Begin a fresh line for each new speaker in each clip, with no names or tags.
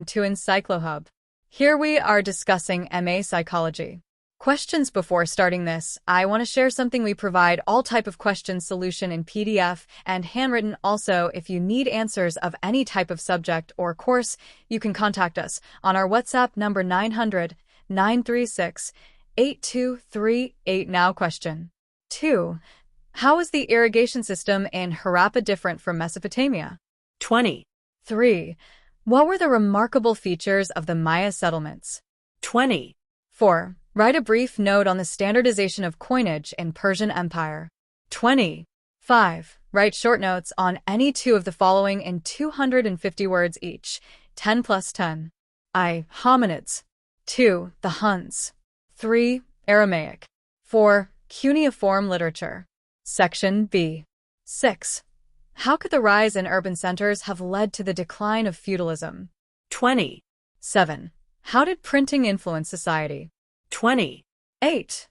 to EncycloHub. Here we are discussing MA Psychology. Questions. Before starting this, I want to share something. We provide all type of question solution in PDF and handwritten. Also, if you need answers of any type of subject or course, you can contact us on our WhatsApp number 900-936-8238. Now question 2. How is the irrigation system in Harappa different from Mesopotamia?
20.
3. What were the remarkable features of the Maya settlements?
20.
4. Write a brief note on the standardization of coinage in Persian Empire.
20.
5. Write short notes on any two of the following in 250 words each. 10 plus 10. I. Hominids. 2. The Huns. 3. Aramaic. 4. Cuneiform literature. Section B. 6. How could the rise in urban centers have led to the decline of feudalism?
20.
7. How did printing influence society?
20.
8.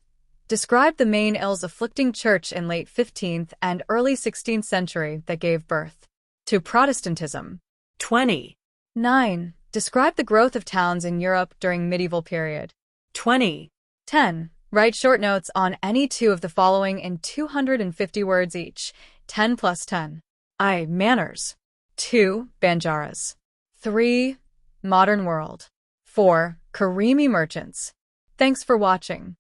Describe the main ills afflicting church in late 15th and early 16th century that gave birth to Protestantism.
20.
9. Describe the growth of towns in Europe during medieval period.
20.
10. Write short notes on any two of the following in 250 words each. 10 plus 10. I. Manners. 2. Banjaras. 3. Modern world. 4. Karimi merchants. Thanks for watching.